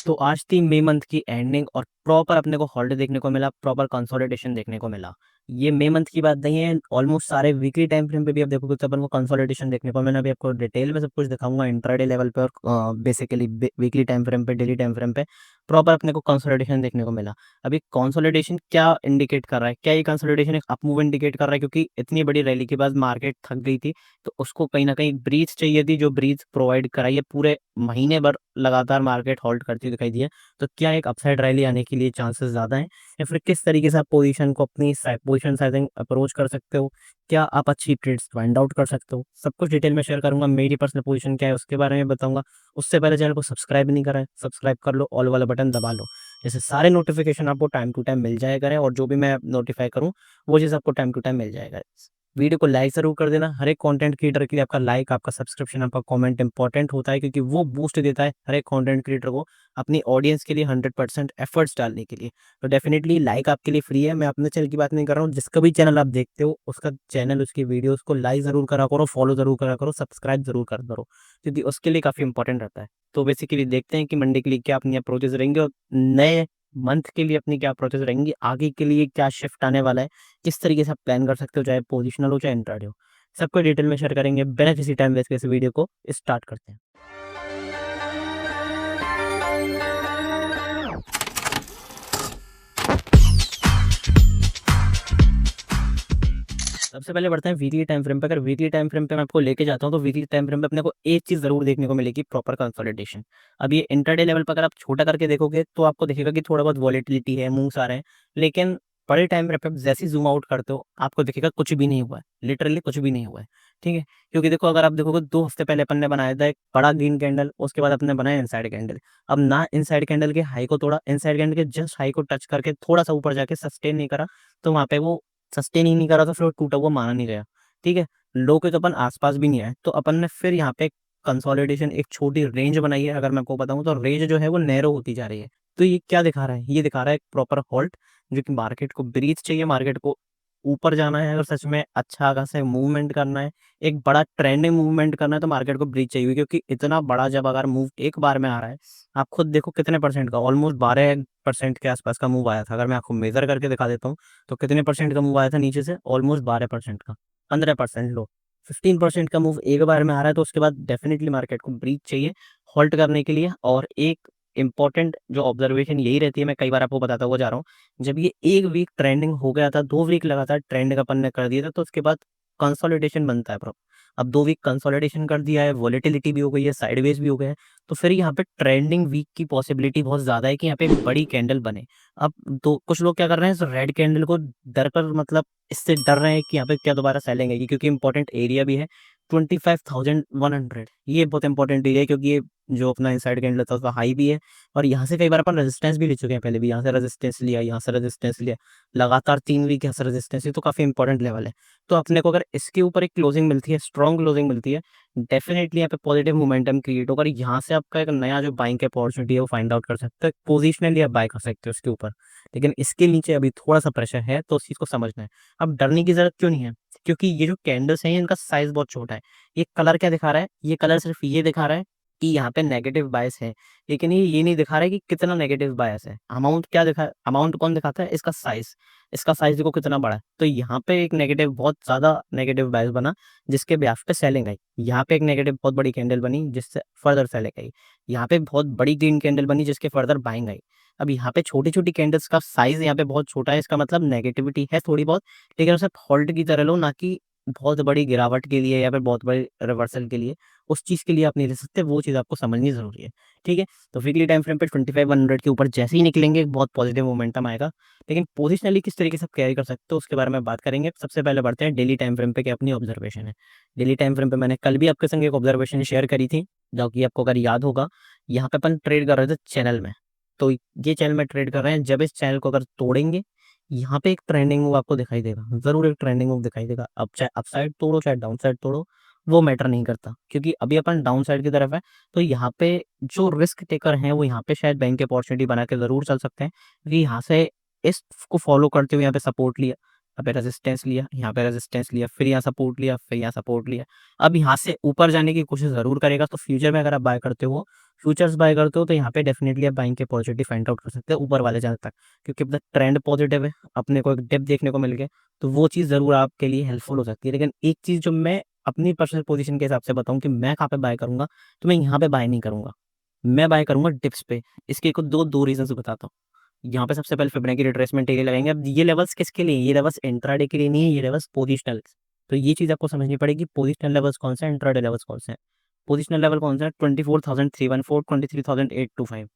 तो आज थी मई मंथ की एंडिंग और प्रॉपर अपने को हॉलिडे देखने को मिला, प्रॉपर कंसोलिडेशन देखने को मिला। ये मई मंथ की बात नहीं है, ऑलमोस्ट सारे वीकली टाइम फ्रेम पे भी आप देखोगे तो अपन को कंसोलिडेशन देखने को मिला। अभी आपको डिटेल में सब कुछ दिखाऊंगा इंट्राडे लेवल पे और बेसिकली वीकली टाइम फ्रेम पे, डेली टाइम फ्रेम पे प्रॉपर अपने को कंसोलिडेशन देखने को मिला। अभी कंसोलिडेशन क्या इंडिकेट कर रहा है? क्या ये कंसोलिडेशन एक अप मूव इंडिकेट कर रहा है? क्योंकि इतनी बड़ी रैली के बाद मार्केट थक गई थी, तो उसको कहीं ना कहीं ब्रीथ चाहिए थी, जो ब्रीथ प्रोवाइड कराई है। पूरे महीने भर लगातार मार्केट होल्ड करती दिखाई दी है। तो क्या एक अपसाइड रैली आने के लिए चांसेस ज्यादा हैं, या फिर किस तरीके से आप पोजीशन को अपनी पोजीशन साइजिंग अप्रोच कर सकते हो? क्या आप अच्छी ट्रेड्स फाइंड आउट कर सकते हो? सब कुछ डिटेल में शेयर करूंगा। मेरी पर्सनल पोजीशन क्या है उसके बारे में बताऊंगा। उससे पहले चैनल को सब्सक्राइब नहीं करा है, सब्सक्राइब कर लो, ऑल वाला बटन दबा लो, जैसे सारे नोटिफिकेशन आपको टाइम टू टाइम मिल जाया करें, और जो भी मैं नोटिफाई करूँ वो चीज़ आपको टाइम टू टाइम मिल जाएगा। वीडियो को लाइक जरूर कर देना। हर एक कंटेंट क्रिएटर के लिए आपका लाइक, आपका सब्सक्रिप्शन, आपका कमेंट इंपॉर्टेंट होता है, क्योंकि वो बूस्ट देता है हर एक कंटेंट क्रिएटर को अपनी ऑडियंस के लिए 100% एफर्ट्स डालने के लिए। तो डेफिनेटली लाइक आपके लिए फ्री है। मैं अपने चैनल की बात नहीं कर रहा हूँ, जिसका भी चैनल आप देखते हो उसका चैनल, उसकी वीडियोस को लाइक जरूर करा करो, फॉलो जरूर करा करो, सब्सक्राइब जरूर कर करो, क्योंकि उसके लिए काफी इंपॉर्टेंट रहता है। तो बेसिकली देखते हैं कि मंडे के लिए क्या अपनी अप्रोचेस रहेंगे, और नए मंथ के लिए अपनी क्या अप्रोचेस रहेंगी, आगे के लिए क्या शिफ्ट आने वाला है, किस तरीके से आप प्लान कर सकते हो, चाहे पोजिशनल हो चाहे इंट्राडे हो। सबको डिटेल में शेयर करेंगे। बिना किसी टाइम वेस्ट के इस वीडियो को स्टार्ट करते हैं। सबसे पहले बढ़ते हैं वीकली टाइम फ्रेम पे। अगर वीकली टाइम फ्रेम पे मैं आपको लेके जाता हूँ, तो वीकली टाइम फ्रेम पे अपने को एक चीज जरूर देखने को मिलेगी, प्रॉपर कंसोलिडेशन। अब ये इंटरडे लेवल पर अगर आप छोटा करके देखोगे तो आपको दिखेगा कि थोड़ा बहुत वॉलेटिलिटी है, मूव्स आ रहे हैं, लेकिन बड़े टाइम फ्रेम पे जैसे ही जूम आउट करते हो आपको दिखेगा कुछ भी नहीं हुआ है, लिटरली कुछ भी नहीं हुआ है। ठीक है, क्योंकि देखो अगर आप देखोगे 2 हफ्ते पहले अपन ने बनाया था एक बड़ा ग्रीन कैंडल, उसके बाद अपने बनाया इनसाइड कैंडल। अब ना इनसाइड कैंडल के हाई को तोड़ा, इनसाइड कैंडल के जस्ट हाई को टच करके थोड़ा सा ऊपर जाके सस्टेन नहीं करा, तो वहां पे वो सस्टेन ही नहीं करा, तो फिर वो टूटा हुआ माना नहीं गया। ठीक है, लो के तो अपन आसपास भी नहीं आए, तो अपन ने फिर यहाँ पे कंसोलिडेशन एक छोटी रेंज बनाई है। अगर मैं आपको बताऊं तो रेंज जो है वो नैरो होती जा रही है। तो ये क्या दिखा रहा है? ये दिखा रहा है एक प्रॉपर होल्ड, जो कि मार्केट को ब्रीथ चाहिए, मार्केट को ऊपर जाना है, अगर सच में अच्छा खासा मूवमेंट करना है, एक बड़ा ट्रेंडिंग मूवमेंट करना है, तो मार्केट को ब्रीथ चाहिए। क्योंकि इतना बड़ा जब अगर मूव एक बार में आ रहा है, आप खुद देखो कितने परसेंट का, ऑलमोस्ट 12% के आसपास का मूव आया था। अगर मैं आपको मेजर करके दिखा देता हूँ तो कितने परसेंट का मूव आया था नीचे से, ऑलमोस्ट 12% का, 15% लो, 15% का मूव एक बार में आ रहा है, तो उसके बाद डेफिनेटली मार्केट को ब्रीच चाहिए होल्ड करने के लिए। और एक इंपॉर्टेंट जो ऑब्जर्वेशन यही रहती है, मैं कई बार आपको बताता हुआ जा रहा हूँ, जब ये एक वीक ट्रेंडिंग हो गया था, 2 वीक लगातार ट्रेंड का अपन ने कर दिया था, तो उसके बाद कंसोलिडेशन बनता है प्रॉपर। अब 2 वीक कंसोलिडेशन कर दिया है, वोलेटिलिटी भी हो गई है, साइडवेज भी हो गया है, तो फिर यहाँ पे ट्रेंडिंग वीक की पॉसिबिलिटी बहुत ज्यादा है कि यहाँ पे एक बड़ी कैंडल बने। अब तो कुछ लोग क्या कर रहे हैं, रेड कैंडल को डर कर, मतलब इससे डर रहे हैं कि यहाँ पे क्या दोबारा सेलिंग आएगी, क्योंकि इंपॉर्टेंट एरिया भी है 25,100। ये बहुत इंपॉर्टेंट एरिया है, क्योंकि ये जो अपना इनसाइड कैंडल था उसका हाई भी है, और यहाँ से कई बार अपन रेजिस्टेंस भी ले चुके हैं पहले भी। यहाँ से रेजिस्टेंस लिया, यहाँ से रेजिस्टेंस लिया, लगातार 3 वीक यहाँ से रेजिस्टेंस, ये तो काफी इंपॉर्टेंट लेवल है। तो अपने को अगर इसके ऊपर एक क्लोजिंग मिलती है, स्ट्रॉन्ग क्लोजिंग मिलती है, डेफिनेटली यहाँ पे पॉजिटिव मोमेंटम क्रिएट होगा, और यहाँ से आपका एक नया जो बाइंग की अपॉर्चुनिटी है वो फाइंड आउट कर सकते हो, पोजिशनली आप बाय कर सकते हो उसके ऊपर। लेकिन इसके नीचे अभी थोड़ा सा प्रेशर है, तो उस चीज को समझना है। अब डरने की जरूरत क्यों नहीं है? क्योंकि ये जो कैंडल्स हैं इनका साइज बहुत छोटा है। ये कलर क्या दिखा रहा है? ये कलर सिर्फ ये दिखा रहा है कि यहाँ पे नेगेटिव बायस है, लेकिन ये नहीं दिखा रहा है कि कितना नेगेटिव बायस है। अमाउंट क्या दिखा, अमाउंट कौन दिखाता है? इसका साइज। इसका साइज देखो कितना बड़ा है, तो यहाँ पे एक नेगेटिव, बहुत ज्यादा नेगेटिव बायस बना, जिसके ब्याज पे सेलिंग आई। यहाँ पे एक नेगेटिव बहुत बड़ी कैंडल बनी, जिससे फर्दर सेलिंग आई। यहाँ पे बहुत बड़ी ग्रीन कैंडल बनी, जिसके फर्दर बाइंग आई। अब यहाँ पे छोटी छोटी कैंडल्स का साइज यहाँ पे बहुत छोटा है, इसका मतलब नेगेटिविटी है थोड़ी बहुत, लेकिन उसे होल्ड की तरह लो, ना कि बहुत बड़ी गिरावट के लिए या फिर बहुत बड़ी रिवर्सल के लिए। उस चीज के लिए आप नहीं ले सकते, वो चीज आपको समझनी जरूरी है। ठीक है, तो वीकली टाइम फ्रेम पे 25,100 के ऊपर जैसे ही निकलेंगे बहुत पॉजिटिव मोमेंटम आएगा। लेकिन पोजिशनली किस तरीके से कैरी कर सकते हो उसके बारे में बात करेंगे। सबसे पहले बढ़ते हैं डेली टाइम फ्रेम पे, क्या अपनी ऑब्जर्वेशन है। डेली टाइम फ्रेम पे मैंने कल भी आपके संग एक ऑब्जर्वेशन शेयर करी थी, जो कि आपको अगर याद होगा, यहाँ पे अपन ट्रेड कर रहे थे चैनल में। तो ये चैनल में ट्रेड कर रहे हैं, जब इस चैनल को अगर तोड़ेंगे, यहाँ पे एक ट्रेंडिंग मूव आपको दिखाई देगा, जरूर एक ट्रेंडिंग मूव दिखाई देगा। अब चाहे अप साइड तोड़ो चाहे डाउन साइड तोड़ो, वो मैटर नहीं करता, क्योंकि अभी अपन डाउन साइड की तरफ है। तो यहाँ पे जो रिस्क टेकर हैं वो यहाँ पे शायद बैंक की अपॉर्चुनिटी बना के जरूर चल सकते हैं, क्योंकि यहाँ से इसको फॉलो करते हुए यहाँ पे सपोर्ट लिया, यहाँ पे रेजिस्टेंस लिया, यहाँ पे रेजिस्टेंस लिया, फिर यहाँ सपोर्ट लिया, फिर यहाँ सपोर्ट लिया। अब यहाँ से ऊपर जाने की कोशिश ज़रूर करेगा। तो फ्यूचर में अगर आप बाय करते हो, फ्यूचर्स बाय करते हो, तो यहाँ पे डेफिनेटली आप बाइंग के पॉजिटिव फाइंड आउट कर सकते हो ऊपर वाले जाने तक, क्योंकि अपना ट्रेंड पॉजिटिव है, अपने को एक डिप देखने को मिल गया, तो वो चीज़ ज़रूर आपके लिए हेल्पफुल हो सकती है। लेकिन एक चीज़ जो मैं अपनी पर्सनल पोजीशन के हिसाब से बताऊँ कि मैं कहाँ पे बाय करूँगा, तो मैं यहाँ पे बाय नहीं करूँगा, मैं बाय करूँगा डिप्स पे। इसके को दो रीज़न्स बताता हूँ। यहाँ पे सबसे पहले फिबोनाची रिट्रेसमेंट एरिया लगाएंगे। अब ये लेवल्स किसके लिए? ये लेवल्स इंट्राडे के लिए नहीं है, ये लेवल्स पोजिशनल। तो ये चीज़ आपको समझनी पड़ेगी, पोजिशनल लेवल्स कौन से हैं, इंट्राडे लेवल्स कौन से हैं। पोजिशनल लेवल कौन सा है? 24,314, 23,825।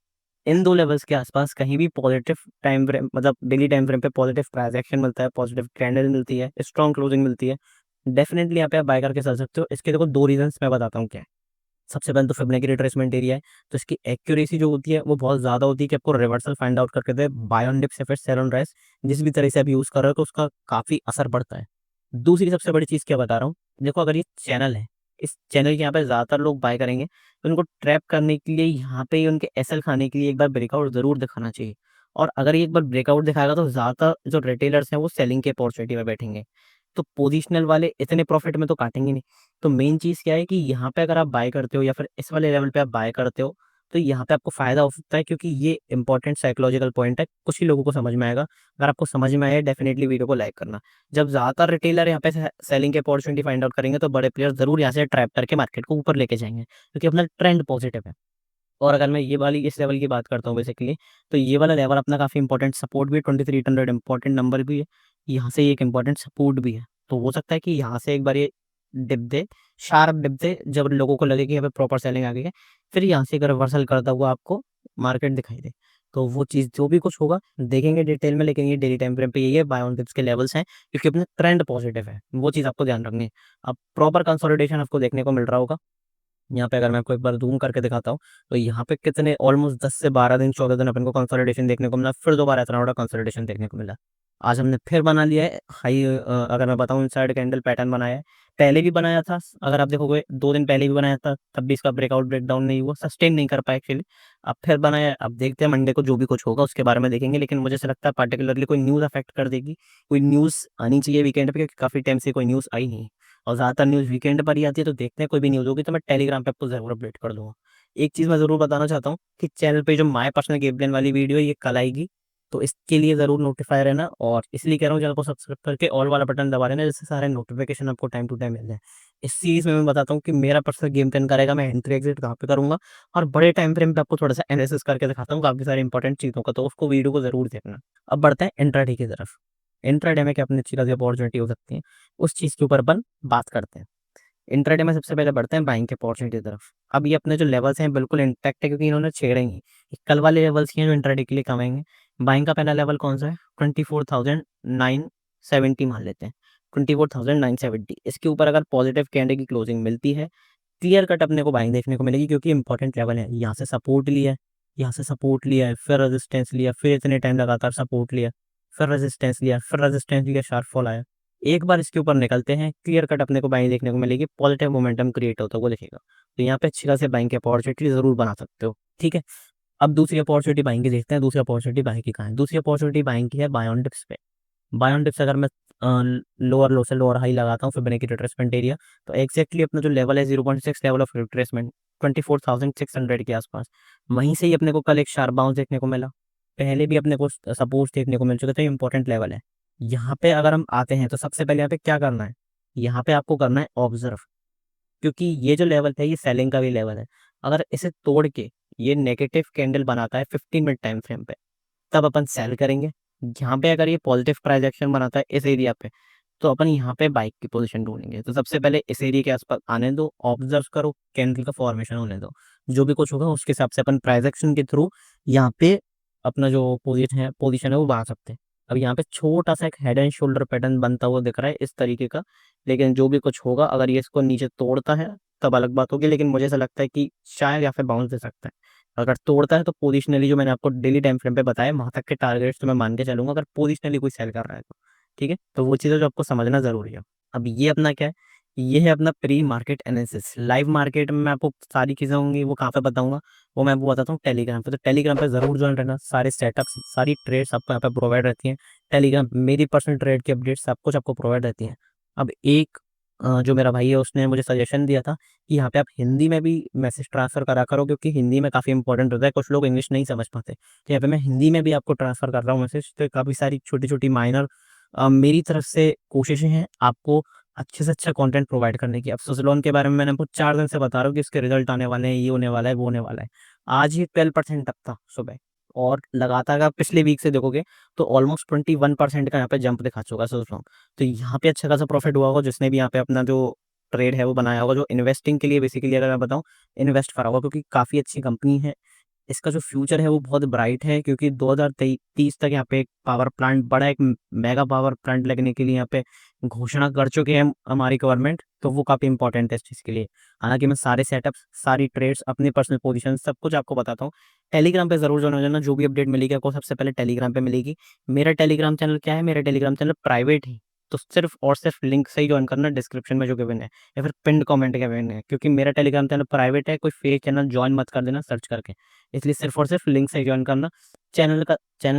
इन दो लेवल्स के आसपास कहीं भी पॉजिटिव टाइम फ्रेम, मतलब डेली टाइम फ्रेम पे पॉजिटिव प्राइस एक्शन मिलता है, पॉजिटिव कैंडल मिलती है, स्ट्रॉन्ग क्लोजिंग मिलती है, डेफिनेटली यहाँ पे आप बाय करके चल सकते हो। इसके देखो दो रीजंस मैं बताता हूँ क्या है। सबसे पहले तो फिबोनाची रिट्रेसमेंट एरिया है, तो इसकी एक्यूरेसी जो होती है वो बहुत ज़्यादा होती है कि आपको रिवर्सल फाइंड आउट करके दे, बाय ऑन डिप्स या फिर सेल ऑन राइज, जिस भी तरह से आप यूज़ कर रहे हो तो उसका काफ़ी असर पड़ता है। दूसरी सबसे बड़ी चीज़ क्या बता रहा हूँ, देखो अगर ये चैनल है, इस चैनल के यहाँ पे ज़्यादातर लोग बाय करेंगे, तो उनको ट्रैप करने के लिए यहाँ पे ही उनके एसएल खाने के लिए एक बार ब्रेकआउट ज़रूर दिखाना चाहिए। और अगर ये एक बार ब्रेकआउट दिखाएगा तो ज़्यादातर जो रिटेलर्स हैं वो सेलिंग के अपॉर्चुनिटी में बैठेंगे, तो पोजिशनल वाले इतने प्रॉफिट में तो काटेंगे नहीं। तो मेन चीज़ क्या है कि यहाँ पे अगर आप बाय करते हो या फिर इस वाले लेवल पे आप बाय करते हो, तो यहाँ पे आपको फ़ायदा हो सकता है, क्योंकि ये इंपॉर्टेंट साइकोलॉजिकल पॉइंट है, कुछ ही लोगों को समझ में आएगा। अगर आपको समझ में आया, डेफिनेटली वीडियो को लाइक करना। जब ज़्यादातर रिटेलर यहाँ पे सेलिंग के अपॉर्चुनिटी फाइंड आउट करेंगे, तो बड़े प्लेयर ज़रूर यहाँ से ट्रैप करके मार्केट को ऊपर लेके जाएंगे, क्योंकि अपना ट्रेंड पॉजिटिव है। और अगर मैं ये वाली इस लेवल की बात करता हूँ बेसिकली, तो ये वाला लेवल अपना काफ़ी इंपॉर्टेंट सपोर्ट भी है, 2300 इंपॉर्टेंट नंबर भी है, यहाँ से एक इंपॉर्टेंट सपोर्ट भी है। तो हो सकता है कि यहाँ से एक बार ये डिप दे, शार्प डिप दे, जब लोगों को लगे कि यहाँ पे प्रॉपर सेलिंग आ गई है, फिर यहाँ से एक रिवर्सल करता हुआ आपको मार्केट दिखाई दे। तो वो चीज़ जो भी कुछ होगा देखेंगे डिटेल में, लेकिन ये डेली टाइम फ्रेम पे यही है, बाय ऑन डिप्स के लेवल्स हैं, क्योंकि अपना ट्रेंड पॉजिटिव है, वो चीज़ आपको ध्यान रखनी है। अब प्रॉपर कंसोलिडेशन आपको देखने को मिल रहा होगा। यहाँ पे अगर मैं आपको एक बार जूम करके दिखाता हूँ, तो यहाँ पे कितने ऑलमोस्ट 10 से 12 दिन 14 दिन अपन को कंसोलिडेशन देखने को मिला, फिर दोबारा इतना बड़ा कंसोलिडेशन देखने को मिला। आज हमने फिर बना लिया है हाई, अगर मैं बताऊँ इनसाइड कैंडल पैटर्न बनाया है, पहले भी बनाया था, अगर आप देखोगे 2 दिन पहले भी बनाया था, तब भी इसका ब्रेकआउट ब्रेकडाउन नहीं हुआ, सस्टेन नहीं कर पाया एक्चुअली। अब फिर बनाया है, अब देखते हैं मंडे को जो भी कुछ होगा उसके बारे में देखेंगे, लेकिन मुझे ऐसा लगता है पार्टिकुलरली कोई न्यूज़ अफेक्ट कर देगी, कोई न्यूज़ आनी चाहिए वीकेंड पे, क्योंकि काफ़ी टाइम से कोई न्यूज़ आई नहीं, और ज़्यादातर न्यूज़ वीकेंड पर ही आती है। तो देखते हैं, कोई भी न्यूज़ होगी तो मैं टेलीग्राम पे आपको ज़रूर अपडेट कर दूँगा। एक चीज़ मैं ज़रूर बताना चाहता हूँ कि चैनल पे जो माय पर्सनल गेम प्लान वाली वीडियो है ये कल आएगी, तो इसके लिए ज़रूर नोटिफ़ाई रहना, और इसलिए कह रहा हूँ चैनल को सब्सक्राइब करके ऑल वाला बटन दबा लेना, जिससे सारे नोटिफिकेशन आपको टाइम टू टाइम मिल जाए। इस सीरीज़ में मैं बताता हूँ कि मेरा पर्सनल गेम प्लान करेगा, मैं एंट्री एग्जिट कहाँ पे करूँगा, और बड़े टाइम फ्रेम पे आपको थोड़ा-सा एनालिसिस करके दिखाता हूँ काफ़ी सारी इंपॉर्टेंट चीज़ों का, तो उसको वीडियो को ज़रूर देखना। अब बढ़ते हैं इंट्राडे की तरफ। इंट्राडे में क्या अपनी अच्छी खासी अपॉर्चुनिटी हो सकती है, उस चीज़ के ऊपर अपन बात करते हैं। इंट्राडे में सबसे पहले बढ़ते हैं बाइंग के अपॉर्चुनिटी की तरफ। अब ये अपने जो लेवल्स हैं बिल्कुल इंटैक्ट है, क्योंकि इन्होंने छेड़े ही नहीं। ये कल वाले लेवल्स ही हैं जो इंट्राडे के लिए कम आएंगे। बाइंग का पहला लेवल कौन सा है? 24,970 मान लेते हैं, 24,970। इसके ऊपर अगर पॉजिटिव कैंडल की क्लोजिंग मिलती है, क्लियर कट अपने को बाइंग देखने को मिलेगी, क्योंकि इंपॉर्टेंट लेवल है। यहाँ से सपोर्ट लिया है, यहाँ से सपोर्ट लिया है, फिर रेजिस्टेंस लिया, फिर इतने टाइम लगातार सपोर्ट लिया, फिर रेजिस्टेंस लिया, फिर रेजिस्टेंस लिया, शार्प फॉल आया। एक बार इसके ऊपर निकलते हैं, क्लियर कट अपने को बाइंग देखने को मिलेगी, पॉजिटिव मोमेंटम क्रिएट होता हुआ दिखेगा। तो यहाँ पे अच्छी खासी बाइंग की अपॉर्चुनिटी जरूर बना सकते हो, ठीक है। अब दूसरी अपॉर्चुनिटी बाइंग की देखते हैं। दूसरी अपॉर्चुनिटी बाइंग की कहाँ है? दूसरी अपॉर्चुनिटी बाइंग की है बाय ऑन डिप्स पे। बाय ऑन डिप्स अगर मैं लोअर लो से लोअर हाई लगाता हूँ फिबोनाची रिट्रेसमेंट एरिया, तो एक्जैक्टली अपना जो लेवल है 0.6 लेवल ऑफ रिट्रेसमेंट, 24,600 के आसपास, वहीं से ही अपने को कल एक शार्प बाउंस देखने को मिला। पहले भी अपने को सपोर्ट देखने को मिल चुके थे, इंपॉर्टेंट लेवल है। यहाँ पे अगर हम आते हैं तो सबसे पहले यहाँ पे क्या करना है, यहाँ पे आपको करना है ऑब्जर्व, क्योंकि ये जो लेवल है ये सेलिंग का भी लेवल है। अगर इसे तोड़ के ये नेगेटिव कैंडल बनाता है 15 मिनट टाइम फ्रेम पे, तब अपन सेल करेंगे। यहाँ पे अगर ये पॉजिटिव प्राइस एक्शन बनाता है इस एरिया पे, तो अपन यहाँ पे बाइक की पोजीशन ढूंढेंगे। तो सबसे पहले इस एरिया के आसपास आने दो, ऑब्जर्व करो, कैंडल का फॉर्मेशन होने दो, जो भी कुछ होगा उसके हिसाब से अपन प्राइस एक्शन के थ्रू यहाँ पे अपना जो पोजीशन है वो बना सकते हैं। अब यहाँ पे छोटा सा एक हेड एंड शोल्डर पैटर्न बनता हुआ दिख रहा है इस तरीके का, लेकिन जो भी कुछ होगा अगर ये इसको नीचे तोड़ता है तब अलग बात होगी, लेकिन मुझे ऐसा लगता है कि शायद यहाँ पे बाउंस दे सकता है। अगर तोड़ता है तो पोजिशनली जो मैंने आपको डेली टाइम फ्रेम पे बताया वहां तक के टारगेट्स तो मैं मान के चलूंगा, अगर पोजिशनली कोई सेल कर रहा है तो, ठीक है। तो वो चीज़ें जो आपको समझना जरूरी है। अब ये अपना क्या है, ये है अपना pre market analysis. Live market में मैं आपको सारी चीज़ें होंगी वो कहाँ पे बताऊंगा, वो मैं आपको बताता हूँ टेलीग्राम पे। तो टेलीग्राम पे ज़रूर ज्वाइन रहना, सारे सेटअप्स सारी ट्रेड्स आपको यहाँ पे प्रोवाइड रहती हैं। टेलीग्राम मेरी पर्सनल ट्रेड की अपडेट सब कुछ आपको प्रोवाइड रहती है। अब एक जो मेरा भाई है उसने मुझे सजेशन दिया था कि यहाँ पे आप हिंदी में भी मैसेज ट्रांसफर करा करो, क्योंकि हिंदी में काफ़ी इंपॉर्टेंट होता है, कुछ लोग इंग्लिश नहीं समझ पाते। तो यहाँ पे मैं हिंदी में भी आपको ट्रांसफर कर रहा हूँ मैसेज। तो काफ़ी सारी छोटी छोटी माइनर मेरी तरफ से कोशिशें हैं आपको अच्छे से अच्छा कंटेंट प्रोवाइड करने की। अब सुज़लोन के बारे में मैंने आपको 4 दिन से बता रहा हूँ कि इसके रिजल्ट आने वाले हैं, ये होने वाला है, वो होने वाला है। आज ही 12% अप था सुबह, और लगातार आप पिछले वीक से देखोगे तो ऑलमोस्ट 21% का यहाँ पे जंप दिखा चुका है सुज़लोन। तो यहाँ पे अच्छा खासा प्रॉफिट हुआ होगा जिसने भी यहाँ पे अपना जो ट्रेड है वो बनाया होगा, जो इन्वेस्टिंग के लिए बेसिकली अगर मैं बताऊँ इन्वेस्ट करा होगा, क्योंकि काफ़ी अच्छी कंपनी है। इसका जो फ्यूचर है वो बहुत ब्राइट है, क्योंकि 2030 तक यहाँ पे एक पावर प्लांट, बड़ा एक मेगा पावर प्लांट लगने के लिए यहाँ पे घोषणा कर चुके हैं हमारी गवर्नमेंट। तो वो काफ़ी इंपॉर्टेंट है इस चीज़ के लिए। हालांकि मैं सारे सेटअप्स, सारी ट्रेड्स, अपनी पर्सनल पोजीशन सब कुछ आपको बताता हूँ। टेलीग्राम पे जरूर ज्वाइन हो जाना, जो भी अपडेट मिलेगी आपको सबसे पहले टेलीग्राम पे मिलेगी। मेरा टेलीग्राम चैनल क्या है, मेरा टेलीग्राम चैनल प्राइवेट है। तो सिर्फ और सिर्फ लिंक से ही ज्वाइन करना, डिस्क्रिप्शन में जो गिवन है या फिर पिंड कमेंट के गिवन है, क्योंकि मेरा टेलीग्राम चैनल प्राइवेट है, कोई फेक चैनल ज्वाइन मत कर देना सर्च करके। इसलिए सिर्फ और सिर्फ लिंक से ज्वाइन करना। चैनल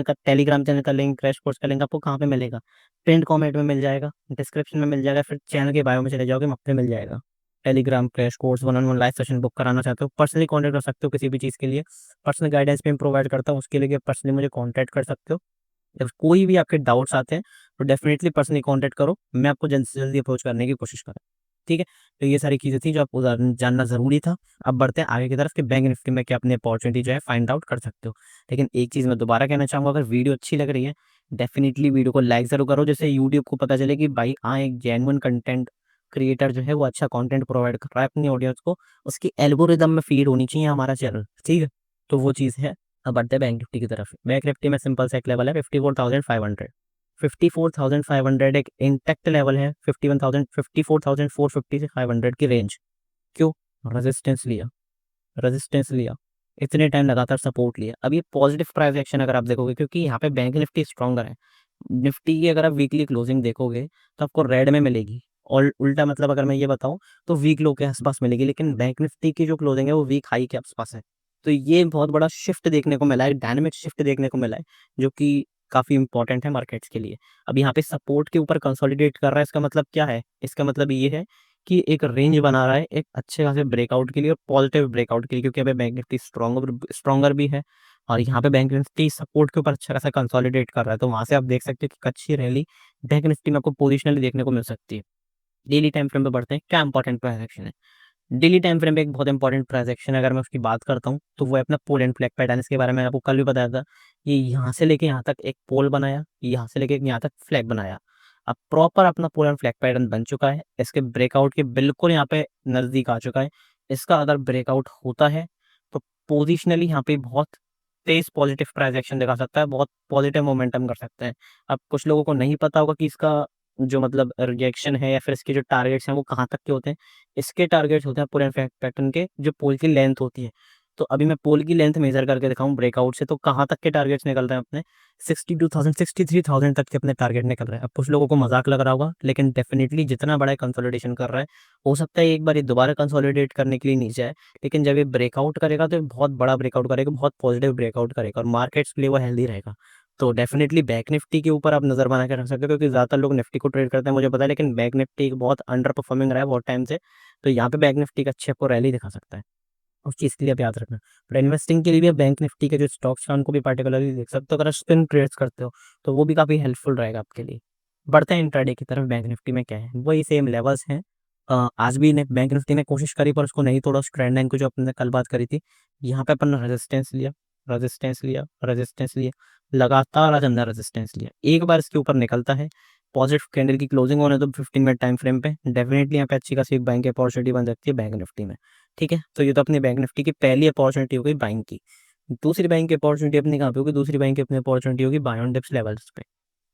का टेलीग्राम चैनल का लिंक, क्रैश कोर्स का लिंक आपको कहाँ पे मिलेगा, पिन कमेंट में मिल जाएगा, डिस्क्रिप्शन में मिल जाएगा, फिर चैनल के बायो में चले जाओगे, वहाँ पे मिल जाएगा। Telegram crash course 1-on-1 live session book कराना चाहते हो, पर्सनली कॉन्टैक्ट कर सकते हो किसी भी चीज़ के लिए। पर्सनल गाइडेंस भी मैं प्रोवाइड करता हूँ, उसके लिए पर्सनली मुझे कॉन्टैक्ट कर सकते हो। जब कोई भी आपके डाउट्स आते हैं तो डेफिनेटली पर्सनली कॉन्टैक्ट करो, मैं आपको जल्द से जल्दी अप्रोच करने की कोशिश करूँ। ठीक है, तो ये सारी चीज़ें थी जो आपको जानना ज़रूरी था। अब बढ़ते हैं आगे की तरफ कि बैंक निफ्टी में क्या अपनी अपॉर्चुनिटी जो है फाइंड आउट कर सकते हो। लेकिन एक चीज़ मैं दोबारा कहना चाहूँगा, अगर वीडियो अच्छी लग रही है डेफिनेटली वीडियो को लाइक ज़रूर करो, जैसे यूट्यूब को पता चले कि भाई हाँ एक जेन्युइन कंटेंट क्रिएटर जो है वो अच्छा कंटेंट प्रोवाइड कर रहा है अपनी ऑडियंस को, उसकी एल्गोरिदम में फीड होनी चाहिए हमारा चैनल। ठीक है, तो वो चीज़ है। अब बढ़ते हैं बैंक निफ्टी की तरफ। बैंक निफ्टी में सिंपल सा एक लेवल है 54,500। 54,500 एक इंटैक्ट लेवल है। 54,450 से 500 की रेंज। क्यों? रेजिस्टेंस लिया, रेजिस्टेंस लिया, इतने टाइम लगातार सपोर्ट लिया। अब ये पॉजिटिव प्राइस एक्शन अगर आप देखोगे, क्योंकि यहाँ पे बैंक निफ्टी स्ट्रॉन्गर है। निफ्टी की अगर आप वीकली क्लोजिंग देखोगे तो आपको रेड में मिलेगी, और उल्टा मतलब अगर मैं ये बताऊं तो वीक लो के आसपास मिलेगी, लेकिन बैंक निफ्टी की जो क्लोजिंग है वो वीक हाई के आसपास है। तो ये बहुत बड़ा शिफ्ट देखने को मिला है, डायनामिक शिफ्ट देखने को मिला है, जो कि काफ़ी इंपॉर्टेंट है मार्केट्स के लिए। अब यहाँ पे सपोर्ट के ऊपर कंसोलिडेट कर रहा है, इसका मतलब क्या है? इसका मतलब ये है कि एक रेंज बना रहा है एक अच्छे खासे ब्रेकआउट के लिए और पॉजिटिव ब्रेकआउट के लिए, क्योंकि अभी बैंक निफ्टी स्ट्रॉन्गर भी है, और यहाँ पे बैंक निफ्टी सपोर्ट के ऊपर अच्छा खासा कंसोलिडेट कर रहा है। तो वहां से आप देख सकते हो कि अच्छी रैली बैंक निफ्टी में आपको पोजिशनली देखने को मिल सकती है। डेली टाइम फ्रेम पे बढ़ते हैं, क्या इंपॉर्टेंट प्राइस एक्शन है डेली टाइम फ्रेम पे। एक बहुत इंपॉर्टेंट प्राइस एक्शन अगर मैं उसकी बात करता हूँ तो वो है अपना पोल एंड फ्लैग पैटर्न। इसके बारे में आपको कल भी बताया था, ये यहाँ से लेके यहाँ तक एक पोल बनाया, यहाँ से लेके यहाँ तक फ्लैग बनाया। अब प्रॉपर अपना पोल एंड फ्लैग पैटर्न बन चुका है, इसके ब्रेकआउट के बिल्कुल यहाँ पे नजदीक आ चुका है। इसका अगर ब्रेकआउट होता है तो पोजिशनली यहाँ पे बहुत तेज पॉजिटिव प्राइस एक्शन दिखा सकता है, बहुत पॉजिटिव मोमेंटम कर सकते हैं। अब कुछ लोगों को नहीं पता होगा कि इसका जो मतलब रिजेक्शन है या फिर इसके जो टारगेट्स हैं वो कहाँ तक के होते हैं। इसके टारगेट्स होते हैं पूरे पैटर्न के, जो पोल की लेंथ होती है। तो अभी मैं पोल की लेंथ मेजर करके दिखाऊं ब्रेकआउट से, तो कहाँ तक के टारगेट्स निकल रहे हैं अपने 62,000 63,000 तक के अपने टारगेट निकल रहे हैं। अब कुछ लोगों को मजाक लग रहा होगा, लेकिन डेफिनेटली जितना बड़ा कंसोलिडेशन कर रहा है, हो सकता है एक बार ये दोबारा कंसोलिडेट करने के लिए नीचे आए, लेकिन जब ये ब्रेकआउट करेगा तो ये बहुत बड़ा ब्रेकआउट करेगा, बहुत पॉजिटिव ब्रेकआउट करेगा, और मार्केट्स के लिए वो हेल्दी रहेगा। तो डेफिनेटली बैंक निफ्टी के ऊपर आप नजर बना के रख सकते हो, क्योंकि ज्यादातर लोग निफ्टी को ट्रेड करते हैं मुझे पता है, लेकिन बैंक निफ्टी बहुत अंडर परफॉर्मिंग रहा है बहुत टाइम से। तो यहाँ पे बैंक निफ्टी का अच्छे आपको रैली दिखा सकता है, उस चीज़ के लिए आप याद रखना। बट इन्वेस्टिंग के लिए भी आप बैंक निफ्टी के जो स्टॉक्स हैं उनको भी पार्टिकुलरली देख सकते हो, अगर स्पिन ट्रेड्स करते हो तो वो भी काफ़ी हेल्पफुल रहेगा आपके लिए। बढ़ते हैं इंट्राडे की तरफ। बैंक निफ्टी में क्या है, वही सेम लेवल्स हैं। आज भी बैंक निफ्टी ने कोशिश करी पर उसको नहीं तोड़ा, उस ट्रेंड लाइन को जो अपने कल बात करी थी। यहाँ पे अपन रेजिस्टेंस लिया, रेजिस्टेंस लिया, रेजिस्टेंस लिया, लगातार आज अंदर रेजिस्टेंस लिया। एक बार इसके ऊपर निकलता है, पॉजिटिव कैंडल की क्लोजिंग होने तो 15 मिनट टाइम फ्रेम पे डेफिनेटली यहाँ पे अच्छी खासी बाइंग की अपॉर्चुनिटी बन सकती है बैंक निफ्टी में। ठीक है, तो ये तो अपनी बैंक निफ्टी की पहली अपॉर्चुनिटी हो गई बाइंग की। दूसरी बाइंग की अपॉर्चुनिटी अपनी कहाँ पे होगी, दूसरी बाइंग की अपनी अपॉर्चुनिटी होगी बाय ऑन डिप्स लेवल्स पे।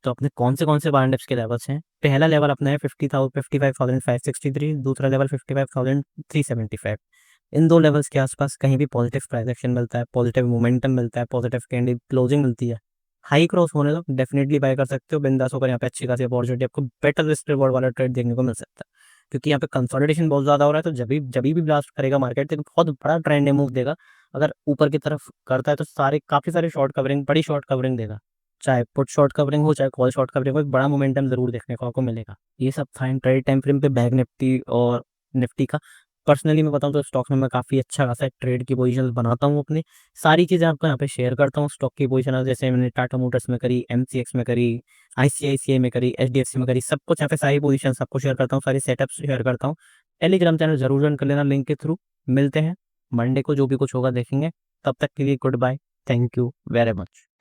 तो अपने कौन से बाय ऑन डिप्स के लेवल्स हैं? पहला लेवल अपना है 55,563, दूसरा लेवल 55,375। इन दो लेवल्स के आसपास कहीं भी पॉजिटिव प्राइस एक्शन मिलता है, पॉजिटिव मोमेंटम मिलता है, पॉजिटिव कैंडल क्लोजिंग मिलती है, हाई क्रॉस होने दो, डेफिनेटली बाय कर सकते हो बिंदास होकर। यहाँ पे अच्छी खासी अपॉर्चुनिटी, आपको बेटर रिस्क रिवॉर्ड वाला ट्रेड देखने को मिल सकता है। क्योंकि यहाँ पे कंसोलिडेशन बहुत ज़्यादा हो रहा है, तो जभी भी ब्लास्ट करेगा मार्केट तो बहुत बड़ा ट्रेंड मूव देगा। अगर ऊपर की तरफ करता है तो काफ़ी सारे शॉर्ट कवरिंग, बड़ी शॉर्ट कवरिंग देगा। चाहे पुट शॉर्ट कवरिंग हो, चाहे कॉल शॉर्ट कवरिंग हो, एक बड़ा मोमेंटम ज़रूर देखने को आपको मिलेगा। ये सब था इंट्राडे टाइम फ्रेम पे बैंक निफ्टी और निफ्टी का। पर्सनली मैं बताऊँ तो स्टॉक्स में मैं काफ़ी अच्छा खासा ट्रेड की पोजीशंस बनाता हूँ अपनी। सारी चीज़ें आपको यहाँ पे शेयर करता हूँ स्टॉक की पोजीशन, जैसे मैंने टाटा मोटर्स में करी, एमसीएक्स में करी, आईसीआईसीआई में करी, एचडीएफसी में करी, सब कुछ यहाँ पे सारी पोजीशन सबको शेयर करता हूँ, सारी सेटअप्स शेयर करता हूँ। टेलीग्राम चैनल जरूर ज्वाइन कर लेना लिंक के थ्रू। मिलते हैं मंडे को, जो भी कुछ होगा देखेंगे। तब तक के लिए goodbye. Thank you very much.